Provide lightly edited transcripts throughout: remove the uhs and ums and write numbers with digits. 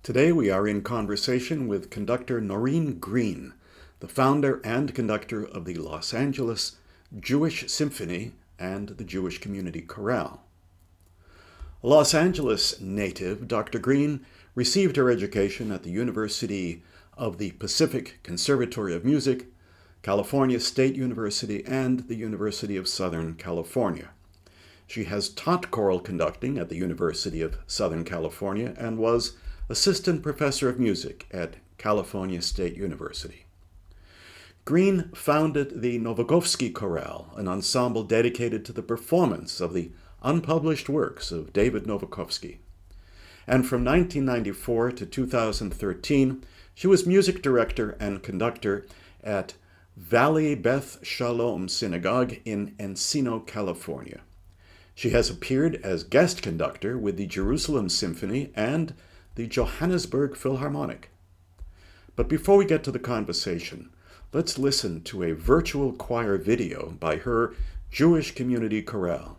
Today we are in conversation with conductor Noreen Green, the founder and conductor of the Los Angeles Jewish Symphony and the Jewish Community Chorale. A Los Angeles native, Dr. Green received her education at the University of the Pacific Conservatory of Music, California State University, and the University of Southern California. She has taught choral conducting at the University of Southern California and was assistant professor of music at California State University. Green founded the Novakovsky Chorale, an ensemble dedicated to the performance of the unpublished works of David Novakovsky. And from 1994 to 2013, she was music director and conductor at Valley Beth Shalom Synagogue in Encino, California. She has appeared as guest conductor with the Jerusalem Symphony and the Johannesburg Philharmonic. But before we get to the conversation, let's listen to a virtual choir video by her Jewish Community Chorale.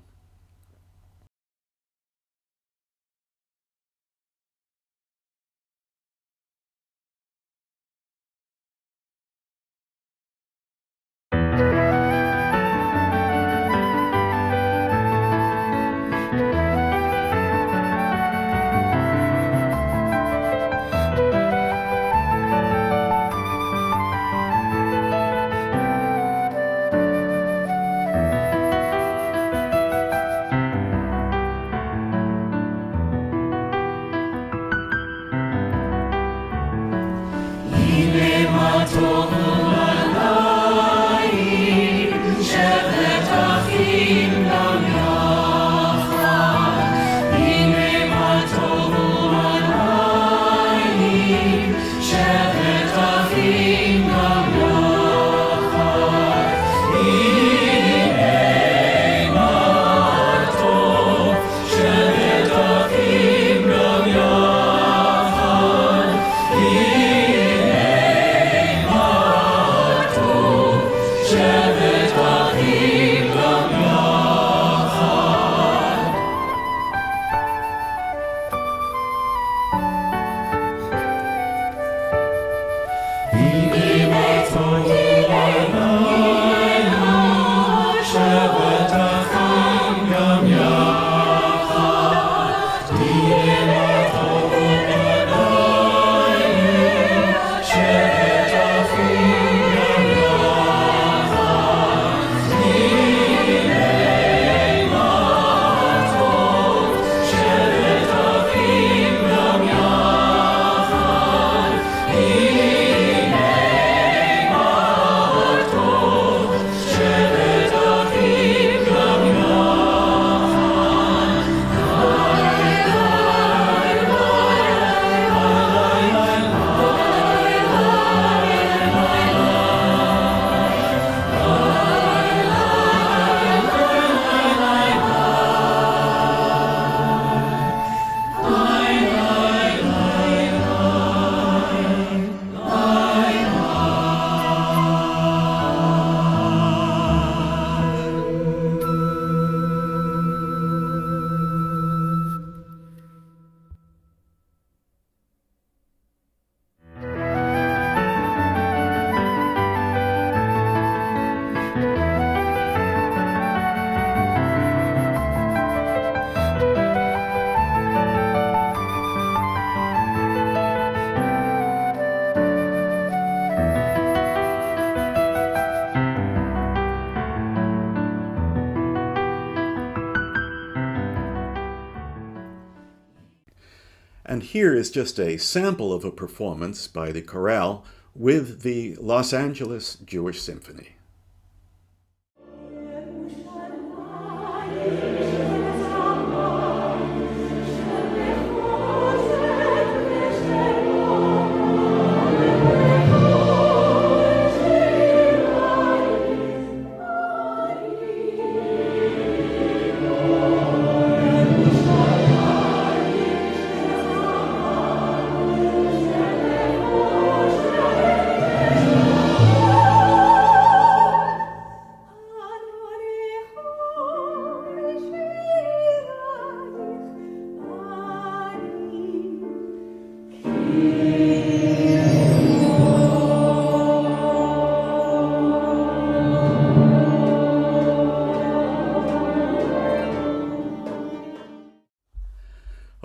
And here is just a sample of a performance by the chorale with the Los Angeles Jewish Symphony.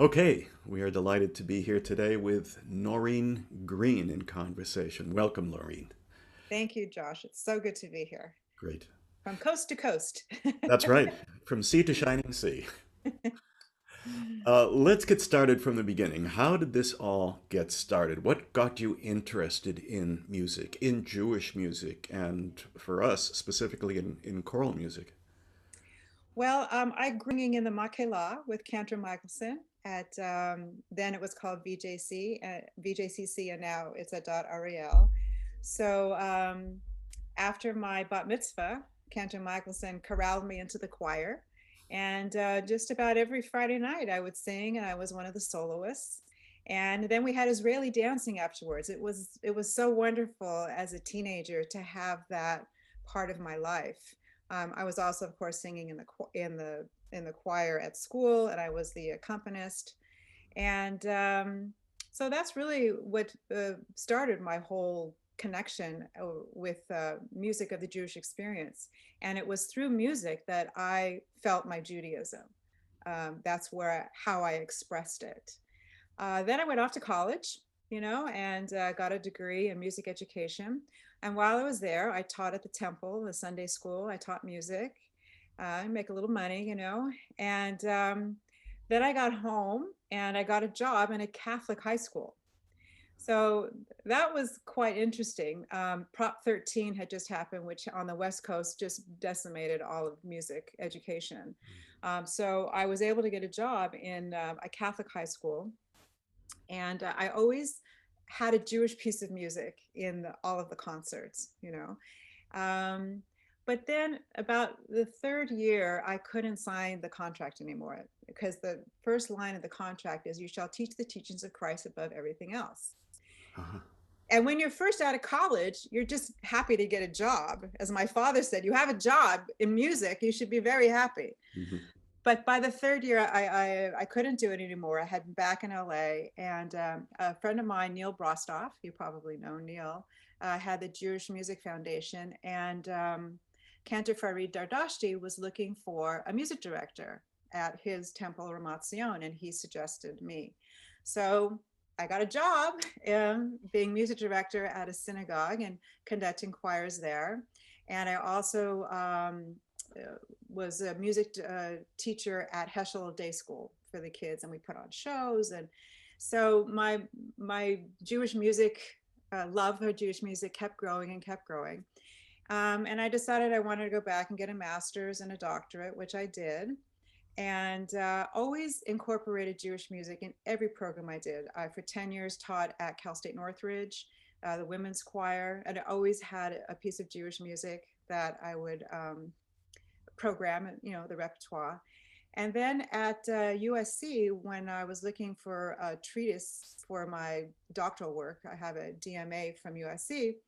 Okay, we are delighted to be here today with Noreen Green in conversation. Welcome, Noreen. Thank you, Josh. It's so good to be here Great. from coast to coast. That's right, from sea to shining sea. Let's get started from the beginning. How did this all get started? What got you interested in music, in Jewish music, and for us, specifically in choral music? Well, I grew up in the Makela with Cantor Michelson at then it was called VJC, VJCC, and now it's at .rel. So after my bat mitzvah, Cantor Michelson corralled me into the choir, and just about every Friday night I would sing, and I was one of the soloists. And then we had Israeli dancing afterwards. It was so wonderful as a teenager to have that part of my life. I was also, of course, singing in the choir at school, and I was the accompanist. And so that's really what started my whole connection with music of the Jewish experience. And it was through music that I felt my Judaism. That's how I expressed it. Then I went off to college, and got a degree in music education. And while I was there, I taught at the temple, the Sunday school. I taught music, make a little money, And then I got home and I got a job in a Catholic high school. So that was quite interesting. Prop 13 had just happened, which on the West Coast just decimated all of music education. So I was able to get a job in a Catholic high school, and I always had a Jewish piece of music in all of the concerts. Um, but then about the third year, I couldn't sign the contract anymore because the first line of the contract is, "You shall teach the teachings of Christ above everything else." Uh-huh. And when you're first out of college, you're just happy to get a job. As my father said, you have a job in music, you should be very happy. Mhm. But by the third year, I couldn't do it anymore. I had been back in LA, and a friend of mine, Neil Brostoff, you probably know Neil, had the Jewish Music Foundation, and Cantor Farid Dardashti was looking for a music director at his temple, Ramat Zion, and he suggested me. So I got a job being music director at a synagogue and conducting choirs there. And I also was a music teacher at Heschel Day School for the kids, and we put on shows. And so my Jewish music love for Jewish music kept growing and kept growing. And I decided I wanted to go back and get a master's and a doctorate, which I did, and always incorporated Jewish music in every program I did. I, for 10 years, taught at Cal State Northridge, the women's choir, and I always had a piece of Jewish music that I would program, the repertoire. And then at USC, when I was looking for a treatise for my doctoral work, I have a DMA from USC.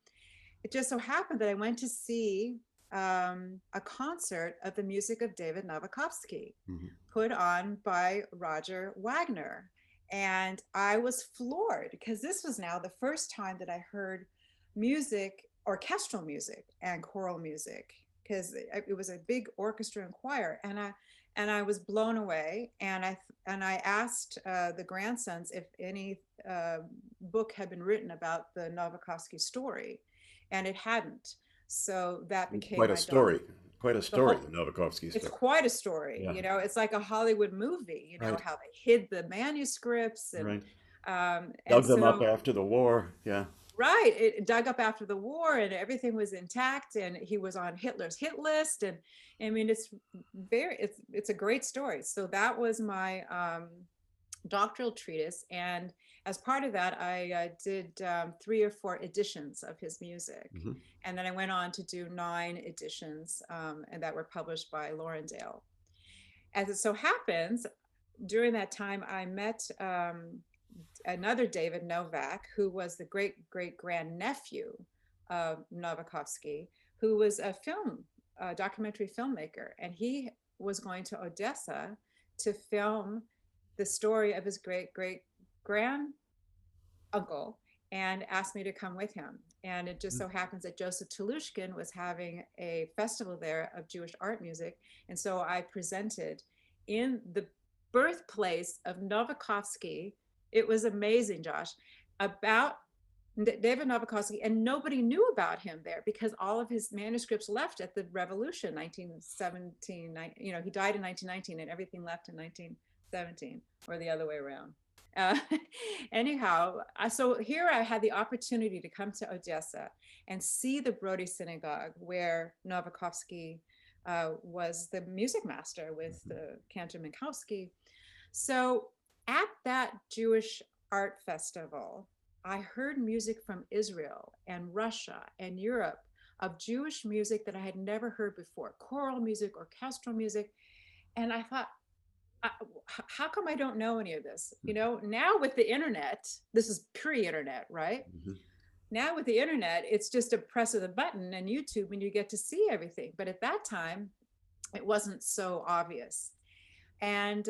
It just so happened that I went to see a concert of the music of David Novakovsky, Mhm. put on by Roger Wagner. And I was floored because this was now the first time that I heard music, orchestral music and choral music, because it was a big orchestra and choir. And I was blown away. And I asked the grandsons if any book had been written about the Novakovsky story, and it hadn't. So that became Quite a my doc. story. Quite a The story, whole the Novakovsky It's story. quite a story. Yeah. It's like a Hollywood movie. Right. How they hid the manuscripts, and Right. and Dug them up so after the war. Yeah. right, it dug up after the war, and everything was intact, and he was on Hitler's hit list. And I mean, it's a great story. So that was my doctoral treatise, and as part of that, I did 3 or 4 editions of his music, Mhm. and then I went on to do 9 editions, and that were published by Laurendale. As it so happens, during that time, I met another David Novak, who was the great great grandnephew of Novakovsky, who was a documentary filmmaker, and he was going to Odessa to film the story of his great great grand uncle, and asked me to come with him. And it just so happens that Joseph Telushkin was having a festival there of Jewish art music. And so I presented in birthplace of Novakovsky. It was amazing, Josh, about David Novakovsky, and nobody knew about him there because all of his manuscripts left at the revolution, 1917. He died in 1919 and everything left in 1917, or the other way around. Uh, anyhow, so here I had the opportunity to come to Odessa and see the Brody Synagogue where Novakovsky was the music master with Cantor Minkowski. So at that Jewish art festival, I heard music from Israel and Russia and Europe of Jewish music that I had never heard before, choral music, orchestral music. And I thought, how come I don't know any of this? Now with the internet, this is pre-internet, right? Mm-hmm. Now with the internet, it's just a press of the button and YouTube and you get to see everything. But at that time, it wasn't so obvious. And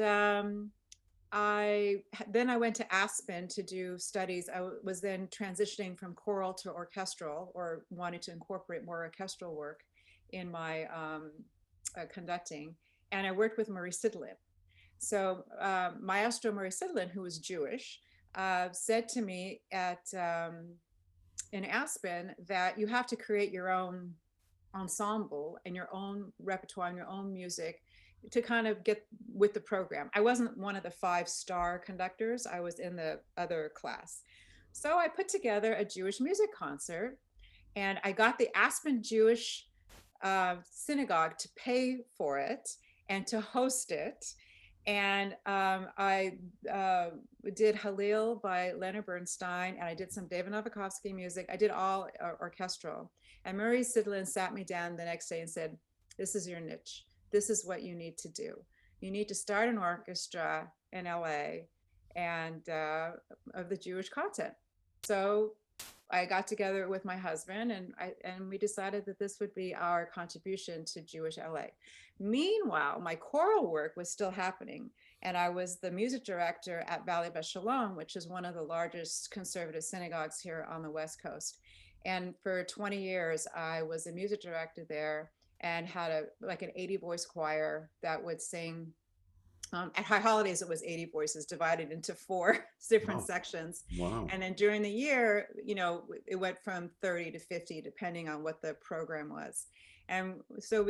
I went to Aspen to do studies. I was then transitioning from choral to orchestral, or wanted to incorporate more orchestral work in my conducting. And I worked with Marie Sidlin. So Maestro Marie Sidlin, who was Jewish, said to me in Aspen that you have to create your own ensemble and your own repertoire and your own music to kind of get with the program. I wasn't one of the 5-star conductors. I was in the other class. So I put together a Jewish music concert, and I got the Aspen Jewish synagogue to pay for it and to host it. And I did Halil by Leonard Bernstein, and I did some David Novakovsky music. I did all orchestral. And Marie Sidlin sat me down the next day and said, "This is your niche. This is what you need to do. You need to start an orchestra in LA and of the Jewish content." So I got together with my husband, and we decided that this would be our contribution to Jewish LA. Meanwhile, my choral work was still happening, and I was the music director at Valley Beth Shalom, which is one of the largest conservative synagogues here on the West Coast. And for 20 years, I was a music director there and had an 80-voice choir that would sing. At High Holidays, it was 80 voices divided into 4 different sections. Wow. And then during the year, it went from 30 to 50, depending on what the program was. And so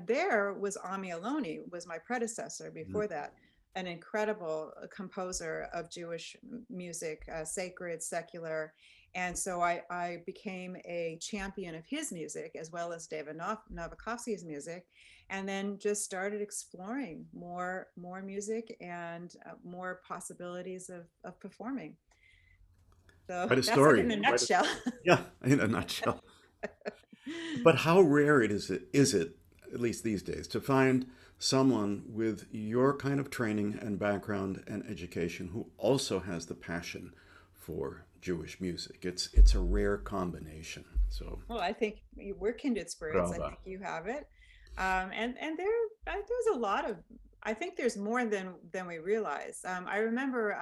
there was Ami Aloni, was my predecessor before that, an incredible composer of Jewish music, sacred, secular. And so I became a champion of his music, as well as David Novakovsky's music, and then just started exploring more music and more possibilities of performing. So Quite a that's story. like in a nutshell. Yeah, in a nutshell. But how rare is it, at least these days, to find someone with your kind of training and background and education who also has the passion for Jewish music? It's a rare combination. So, well, I think we're kindred spirits. I think you have it, and there's a lot of. I think there's more than we realize. I remember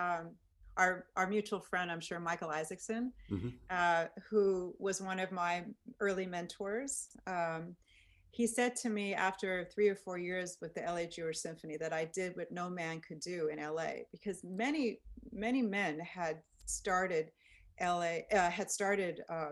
our mutual friend, I'm sure, Michael Isaacson, who was one of my early mentors. He said to me after 3 or 4 years with the LA Jewish Symphony that I did what no man could do in LA, because many men had started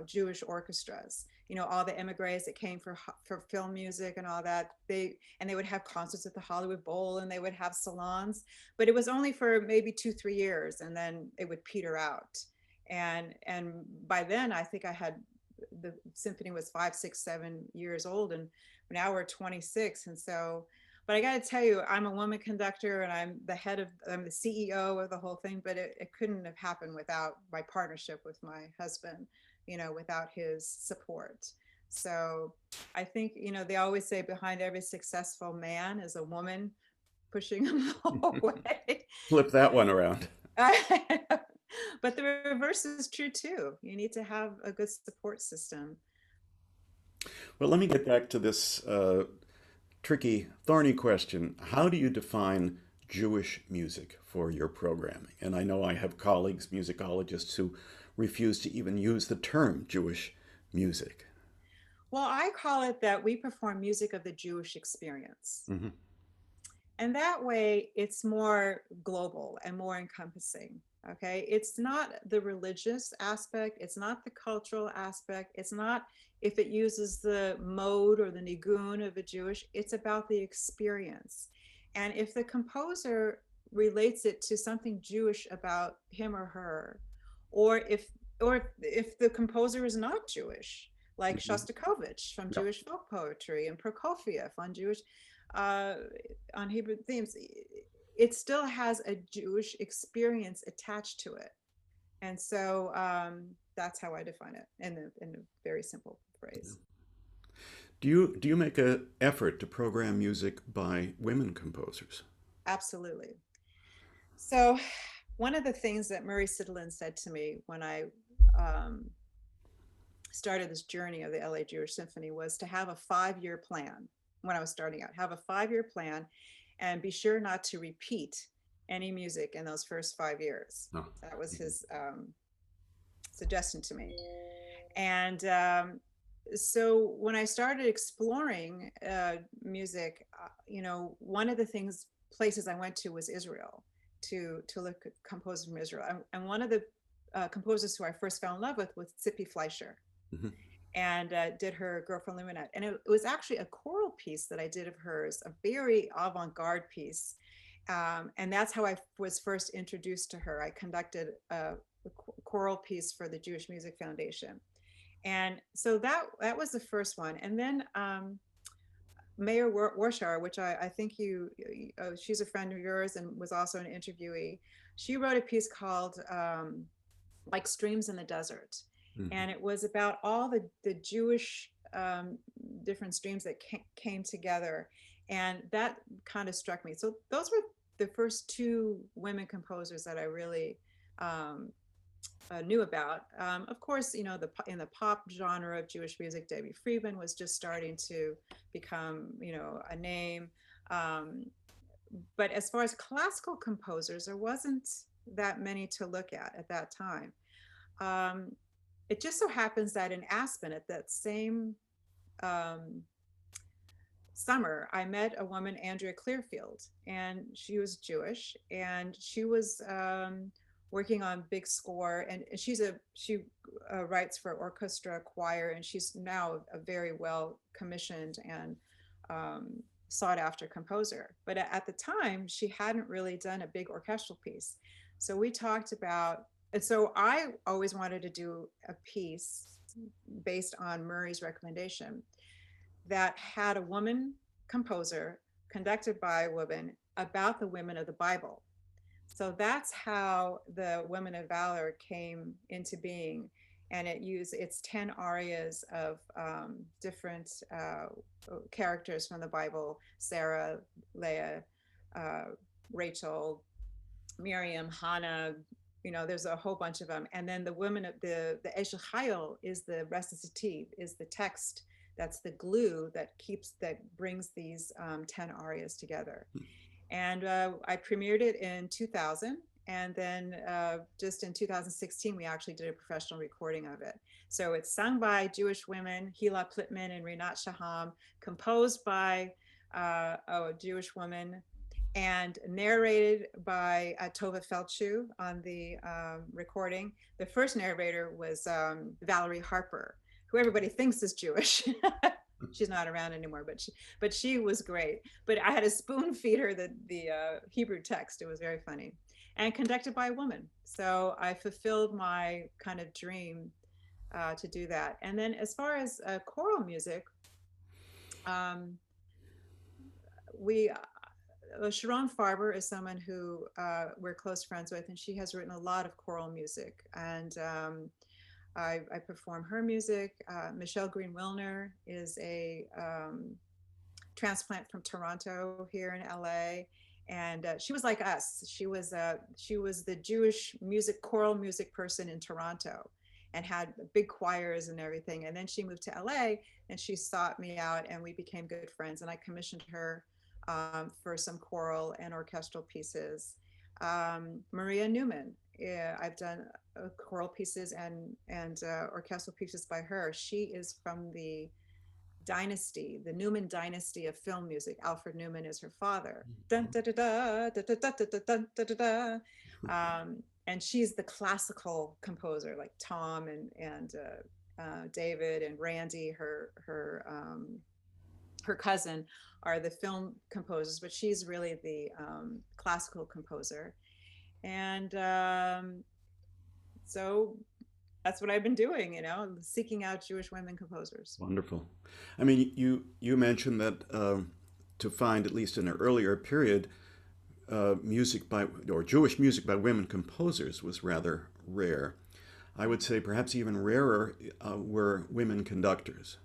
Jewish orchestras. All the emigres that came for film music and all that. They would have concerts at the Hollywood Bowl, and they would have salons, but it was only for maybe 2-3 years, and then it would peter out. And by then, I think the symphony was 5, 6, 7 years old, and now we're 26. And so, but I got to tell you, I'm a woman conductor, and I'm the CEO of the whole thing, but it couldn't have happened without my partnership with my husband, without his support. So I think, they always say behind every successful man is a woman pushing him away. flip that one around. But the reverse is true too. You need to have a good support system. Well, let me get back to this tricky, thorny question. How do you define Jewish music for your programming? And I know I have colleagues, musicologists, who refuse to even use the term Jewish music. Well, I call it that we perform music of the Jewish experience. And that way it's more global and more encompassing. Okay, it's not the religious aspect, it's not the cultural aspect, it's not if it uses the mode or the nigun of a Jewish, it's about the experience. And if the composer relates it to something Jewish about him or her, or if the composer is not Jewish, like Mhm. Shostakovich from Yeah. Jewish folk poetry and Prokofiev on Jewish uh, on Hebrew themes, it still has a Jewish experience attached to it. And so that's how I define it in a very simple phrase. Do you make an effort to program music by women composers? Absolutely. So one of the things that Murray Sidelin said to me when I um, started this journey of the LA Jewish Symphony was to have a 5-year plan when I was starting out, have a 5-year plan and be sure not to repeat any music in those first 5 years. No. That was Mhm. his suggestion to me. And so when I started exploring music, one of the places I went to was Israel to look at composers from Israel. And one of the composers who I first fell in love with was Tzippi Fleischer, Mhm. and did her Girl from Luminette. And it was actually a choral piece that I did of hers, a very avant-garde piece. And that's how I was first introduced to her. I conducted a choral piece for the Jewish Music Foundation. And so that was the first one. And then Mayor Warshauer, which I think she's a friend of yours and was also an interviewee. She wrote a piece called like Streams in the Desert. Mhm. And it was about all the Jewish different streams that came together. And that kind of struck me. So those were the first two women composers that I really knew about. Of course, in the pop genre of Jewish music, Debbie Friedman was just starting to become, a name. Um, but as far as classical composers, there wasn't that many to look at that time. Um, it just so happens that in Aspen, at that same um, summer, I met a woman, Andrea Clearfield, and she was Jewish, and she was working on big score, and she writes for orchestra, choir, and she's now a very well commissioned and sought after composer. But at the time, she hadn't really done a big orchestral piece. So we talked about, and so I always wanted to do a piece based on Murray's recommendation that had a woman composer conducted by a woman about the women of the Bible. So that's how the Women of Valor came into being. And it's 10 arias of different characters from the Bible: Sarah, Leah, uh, Rachel, Miriam, Hannah. There's a whole bunch of them. And then the women of the Eshe Chayil is the recitative, is the text that's the glue that brings these 10 arias together. And I premiered it in 2000. And then just in 2016, we actually did a professional recording of it. So it's sung by Jewish women, Hila Plitman and Rinat Shaham, composed by a Jewish woman, and narrated by Tova Feldshuh on the recording. The first narrator was Valerie Harper, who everybody thinks is Jewish. She's not around anymore, but she was great. But I had to spoon feed her the Hebrew text. It was very funny, and conducted by a woman. So I fulfilled my kind of dream to do that. And then as far as choral music, um, we Sharon Farber is someone who we're close friends with, and she has written a lot of choral music. And I perform her music. Michelle Green Wilner is a transplant from Toronto here in LA, and she was like us. She was the Jewish choral music person in Toronto, and had big choirs and everything. And then she moved to LA, and she sought me out, and we became good friends. And I commissioned her for some choral and orchestral pieces. Maria Newman, yeah, I've done choral pieces and orchestral pieces by her. She is from the dynasty, the Newman dynasty of film music. Alfred Newman is her father. Dun, da, da, da, da, da, da, da, da, dun, da, da, da. And she's the classical composer, like Tom and David and Randy, her cousin, are the film composers, but she's really the classical composer. And so that's what I've been doing, seeking out Jewish women composers. Wonderful. I mean, you mentioned that to find, at least in an earlier period, music by or Jewish music by women composers was rather rare. I would say perhaps even rarer were women conductors.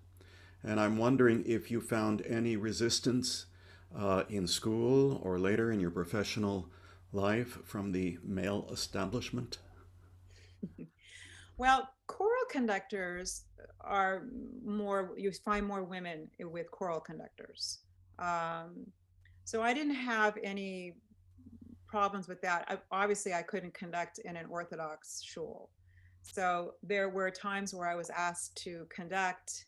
And I'm wondering if you found any resistance in school or later in your professional life from the male establishment. Well, choral conductors are more, you find more women with choral conductors. Um, so I didn't have any problems with that. Obviously, I couldn't conduct in an Orthodox shul. So there were times where I was asked to conduct,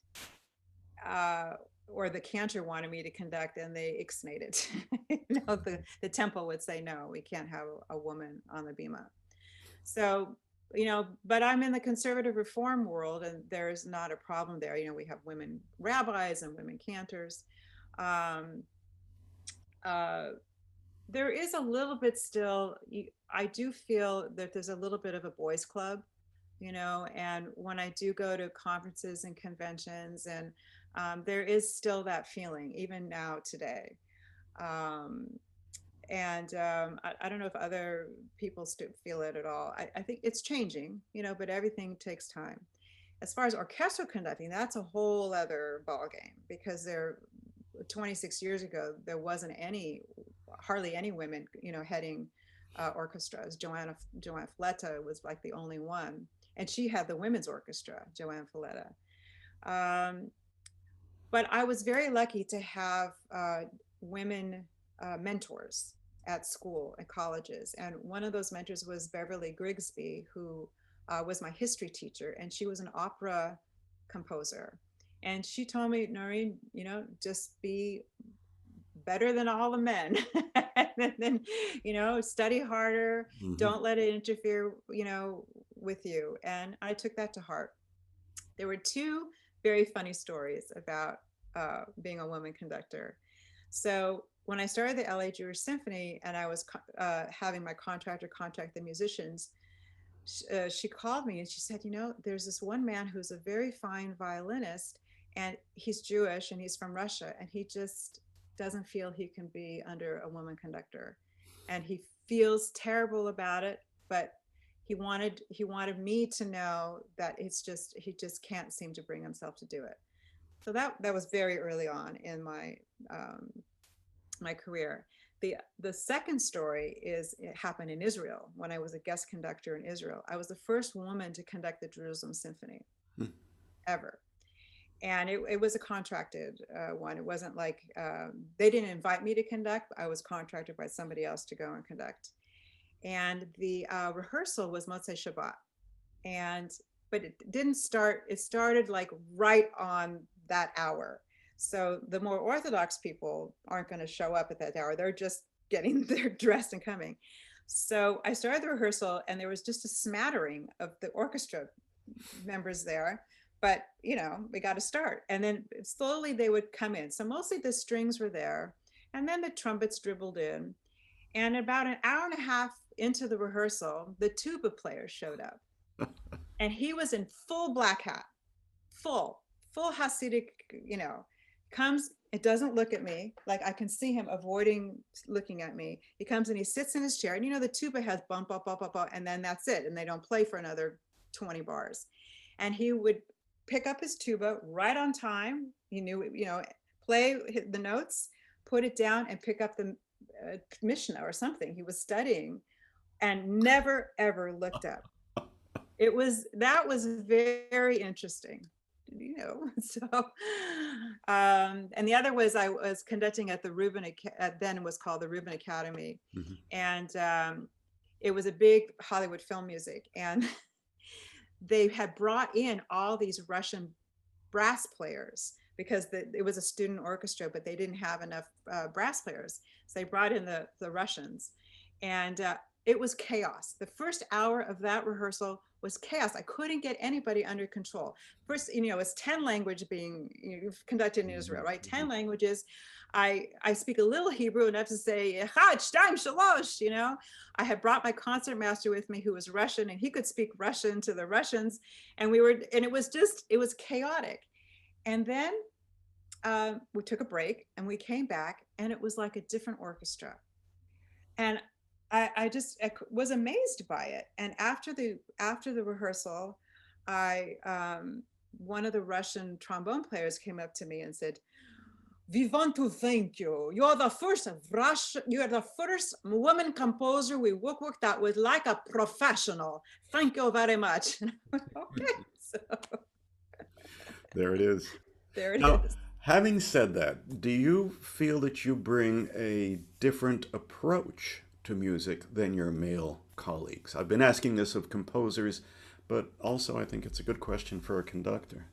uh, or the cantor wanted me to conduct, and they ixnayed it. The temple would say, no, we can't have a woman on the bima. So, but I'm in the conservative reform world, and there's not a problem there. We have women rabbis and women cantors. Um, uh, there is a little bit still, I do feel that there's a little bit of a boys club, and when I do go to conferences and conventions, and there is still that feeling, even now today. Um, and I don't know if other people still feel it at all. I think it's changing, but everything takes time. As far as orchestral conducting, that's a whole other ballgame, because 26 years ago, there wasn't hardly any women, heading orchestras. Joanne Fletta was like the only one, and she had the women's orchestra, Joanne Fletta. But I was very lucky to have women mentors at school and colleges. And one of those mentors was Beverly Grigsby, who was my history teacher, and she was an opera composer. And she told me, Noreen, just be better than all the men. And then, study harder, Mm-hmm. don't let it interfere, with you. And I took that to heart. There were two very funny stories about being a woman conductor. So when I started the LA Jewish Symphony, and I was having my contractor contact the musicians, she called me and she said, there's this one man who's a very fine violinist, and he's Jewish and he's from Russia, and he just doesn't feel he can be under a woman conductor, and he feels terrible about it, but he wanted me to know that he just can't seem to bring himself to do it. So that was very early on in my career. The second story it happened in Israel when I was a guest conductor in Israel. I was the first woman to conduct the Jerusalem Symphony ever. And it was a contracted one. It wasn't like they didn't invite me to conduct. I was contracted by somebody else to go and conduct. And the rehearsal was Motzei Shabbat. But it didn't start, it started like right on that hour. So the more Orthodox people aren't going to show up at that hour. They're just getting their dressed and coming. So I started the rehearsal, and there was just a smattering of the orchestra members there. But, we got to start. And then slowly they would come in. So mostly the strings were there. And then the trumpets dribbled in. And about an hour and a half into the rehearsal, the tuba player showed up. And he was in full black hat, full Hasidic, comes, it doesn't look at me. Like, I can see him avoiding looking at me. He comes and he sits in his chair, and the tuba has bump, up, up, up, up, and then that's it. And they don't play for another 20 bars. And he would pick up his tuba right on time. He knew, play the notes, put it down, and pick up the Mishnah or something he was studying, and never, ever looked up. That was very interesting. So and the other was I was conducting at the Rubin, then it was called the Rubin Academy. Mm-hmm. And it was a big Hollywood film music, and they had brought in all these Russian brass players because it was a student orchestra, but they didn't have enough brass players. So they brought in the Russians, and it was chaos. The first hour of that rehearsal was chaos. I couldn't get anybody under control. First, it's 10 language being conducted in Israel, right? 10 languages. I speak a little Hebrew enough to say Echad, Shtaim, Shalosh, I had brought my concertmaster with me who was Russian, and he could speak Russian to the Russians. And it was chaotic. And then we took a break and we came back, and it was like a different orchestra. And I was amazed by it. And after the rehearsal, one of the Russian trombone players came up to me and said, "We want to thank you. You're the first woman composer we worked out with like a professional. Thank you very much." Okay, so There it is. there it Now, is. having said that, do you feel that you bring a different approach to music than your male colleagues? I've been asking this of composers, but also I think it's a good question for a conductor.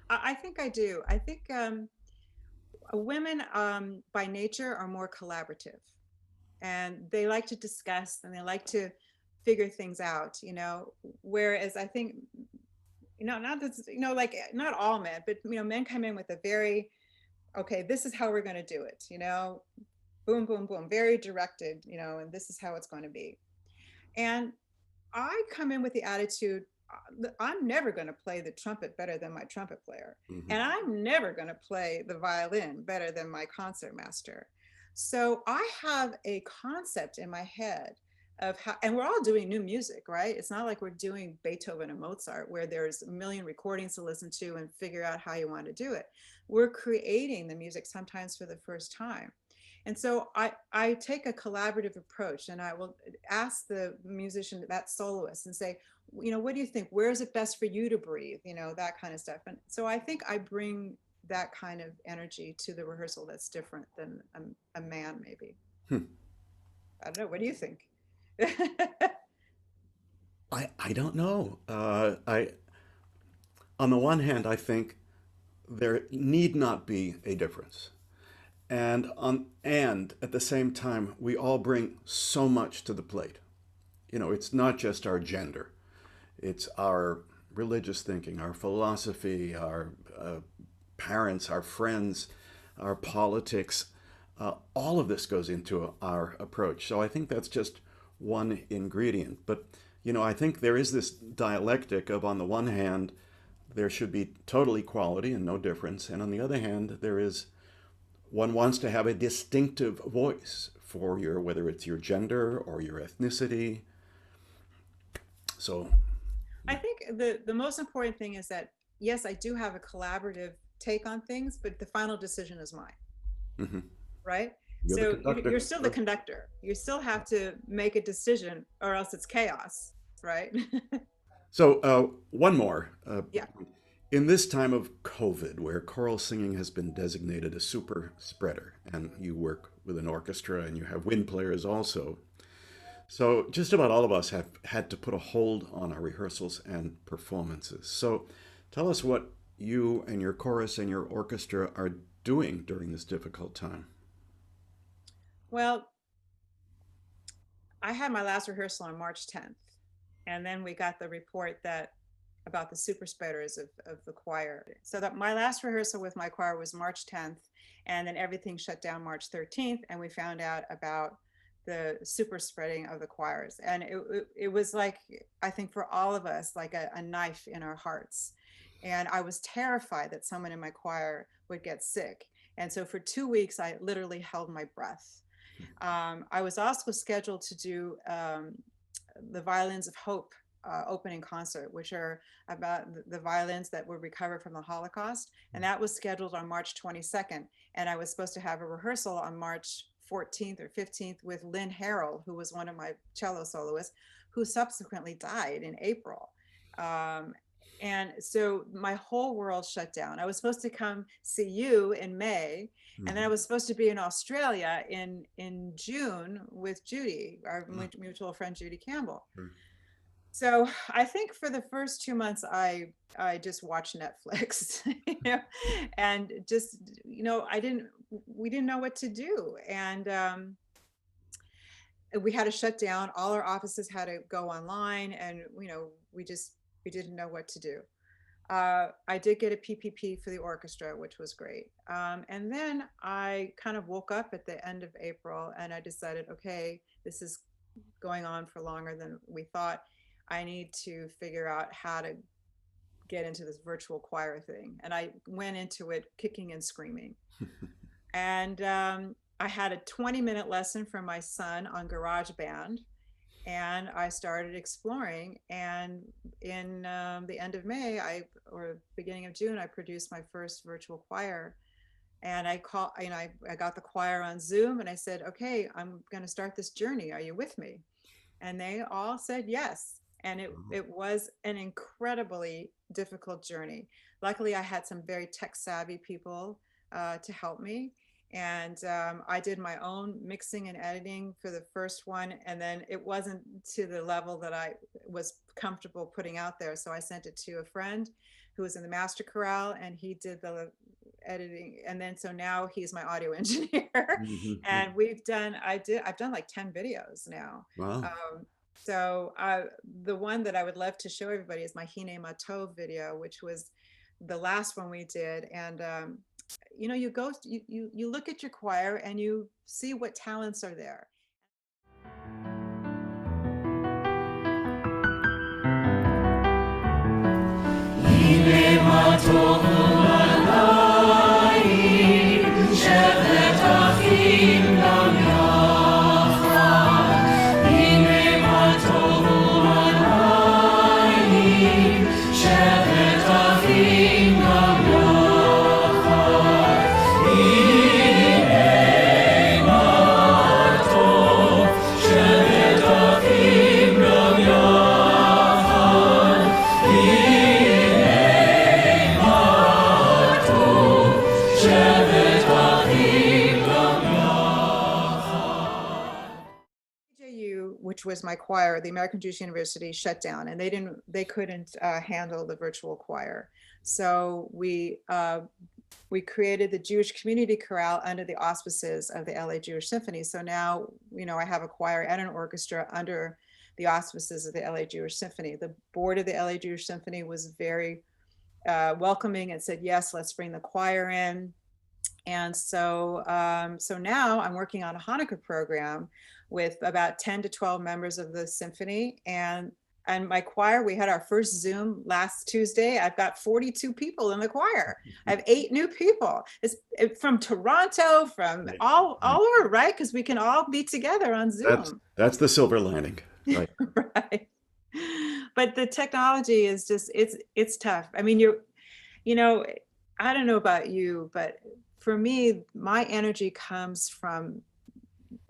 I think I do. I think women by nature are more collaborative, and they like to discuss and they like to figure things out, whereas I think, not that, like not all men, but men come in with a very, okay, this is how we're going to do it, boom, boom, boom, very directed, and this is how it's going to be. And I come in with the attitude, I'm never going to play the trumpet better than my trumpet player. Hmm. And I'm never going to play the violin better than my concertmaster. So I have a concept in my head of how, and we're all doing new music, right? It's not like we're doing Beethoven and Mozart where there's a million recordings to listen to and figure out how you want to do it. We're creating the music sometimes for the first time. And so I take a collaborative approach, and I will ask the musician, that soloist, and say, what do you think? Where is it best for you to breathe? That kind of stuff. And so I think I bring that kind of energy to the rehearsal that's different than a man, maybe. Hmm. I don't know. What do you think? I don't know. On the one hand, I think there need not be a difference. And at the same time, we all bring so much to the plate. It's not just our gender. It's our religious thinking, our philosophy, our parents, our friends, our politics. All of this goes into our approach. So I think that's just one ingredient. But, I think there is this dialectic of, on the one hand, there should be total equality and no difference. And on the other hand, one wants to have a distinctive voice for whether it's your gender or your ethnicity. So, I think the most important thing is that, yes, I do have a collaborative take on things, but the final decision is mine. mhm. Right? You're the So conductor. you're still the conductor. You still have to make a decision, or else it's chaos, right? So, one more. Yeah. In this time of COVID, where choral singing has been designated a super spreader, and you work with an orchestra and you have wind players also, so just about all of us have had to put a hold on our rehearsals and performances. So tell us what you and your chorus and your orchestra are doing during this difficult time. Well, I had my last rehearsal on March 10th, and then we got the report that about the super spreaders of the choir. So that my last rehearsal with my choir was March 10th, and then everything shut down March 13th, and we found out about the super spreading of the choirs. And it was like, I think for all of us, like a knife in our hearts. And I was terrified that someone in my choir would get sick. And so for 2 weeks, I literally held my breath. I was also scheduled to do the Violins of Hope opening concert, which are about the violins that were recovered from the Holocaust. And that was scheduled on March 22nd. And I was supposed to have a rehearsal on March 14th or 15th with Lynn Harrell, who was one of my cello soloists, who subsequently died in April. And so my whole world shut down. I was supposed to come see you in May, and then I Mhm. was supposed to be in Australia in June with Judy, our mutual friend Judy Campbell. Sure. So I think for the first 2 months, I just watched Netflix, and just, we didn't know what to do. And we had to shut down. All our offices had to go online, and, we didn't know what to do. I did get a PPP for the orchestra, which was great. And then I kind of woke up at the end of April and I decided, okay, this is going on for longer than we thought. I need to figure out how to get into this virtual choir thing. And I went into it kicking and screaming. And I had a 20-minute lesson from my son on GarageBand, and I started exploring. And in the end of May, or beginning of June, I produced my first virtual choir. And I got the choir on Zoom, and I said, okay, I'm going to start this journey. Are you with me? And they all said yes. And it was an incredibly difficult journey. Luckily, I had some very tech savvy people to help me. And I did my own mixing and editing for the first one. And then it wasn't to the level that I was comfortable putting out there. So I sent it to a friend who was in the master chorale, and he did the editing. And then so now he's my audio engineer. And I've done like 10 videos now. Wow. So the one that I would love to show everybody is my Hine Mato video, which was the last one we did. And you look at your choir and you see what talents are there. Which was my choir, the American Jewish University, shut down, and they couldn't handle the virtual choir. So we created the Jewish Community Chorale under the auspices of the LA Jewish Symphony. So now, I have a choir and an orchestra under the auspices of the LA Jewish Symphony. The board of the LA Jewish Symphony was very welcoming and said, yes, let's bring the choir in. And so now I'm working on a Hanukkah program with about 10 to 12 members of the symphony, and my choir. We had our first Zoom last Tuesday. I've got 42 people in the choir. I have 8 new people. It's from Toronto, from all over, right? Because we can all be together on Zoom. That's the silver lining. Right. Right. But the technology is just, it's tough. I mean, I don't know about you, but for me, my energy comes from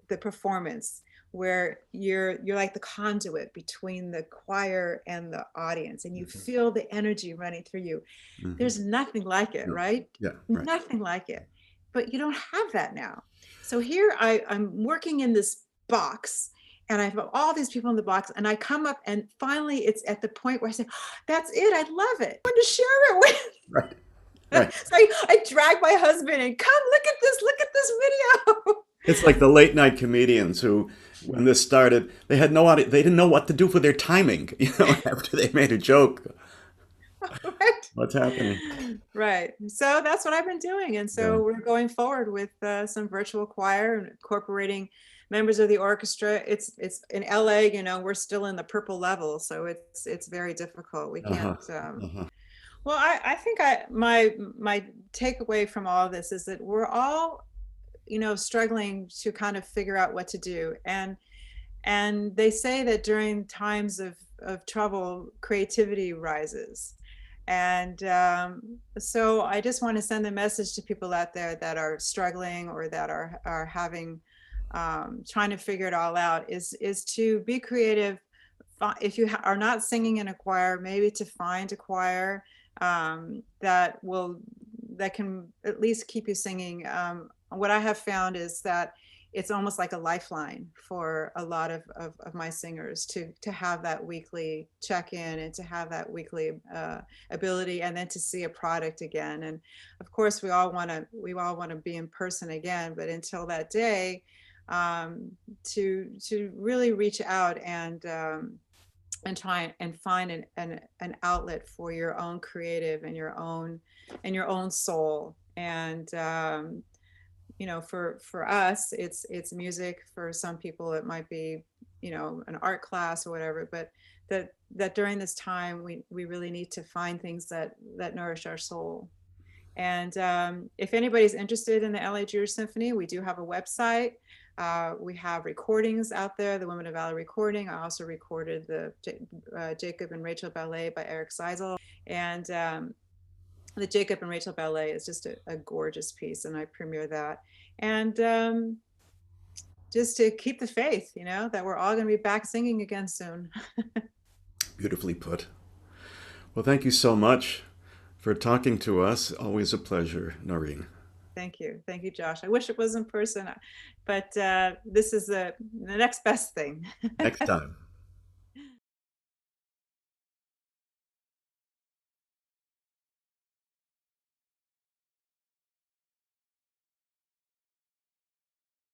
the performance, where you're like the conduit between the choir and the audience, and you feel the energy running through you. There's nothing like it, right? Yeah, right. Nothing like it. But you don't have that now. So here I'm working in this box, and I have all these people in the box, and I come up, and finally it's at the point where I say, that's it, I love it. I want to share it with. Right. Right. So I drag my husband and come, look at this video. It's like the late night comedians who, when this started, they didn't know what to do for their timing, after they made a joke. Right. What's happening? Right. So that's what I've been doing. And so we're going forward with some virtual choir and incorporating members of the orchestra. It's in LA, we're still in the purple level. So it's very difficult. We can't. Well, I think my takeaway from all of this is that we're all, struggling to kind of figure out what to do. And they say that during times of trouble, creativity rises. And so I just want to send a message to people out there that are struggling, or that are having, trying to figure it all out, is to be creative. If you are not singing in a choir, maybe to find a choir that can at least keep you singing. What I have found is that it's almost like a lifeline for a lot of my singers to have that weekly check-in and to have that weekly ability, and then to see a product again. And of course we all want to be in person again, but until that day, to really reach out and try and find an outlet for your own creative and your own soul. And for us, it's music. For some people, it might be an art class or whatever. But that during this time, we really need to find things that nourish our soul. And if anybody's interested in the LA Jewish Symphony, we do have a website. We have recordings out there, the Women of Valor recording. I also recorded the Jacob and Rachel Ballet by Eric Seisel. And the Jacob and Rachel Ballet is just a gorgeous piece, and I premiere that. And just to keep the faith, that we're all going to be back singing again soon. Beautifully put. Well, thank you so much for talking to us. Always a pleasure, Noreen. Thank you. Thank you, Josh. I wish it was in person, but this is the next best thing. Next time.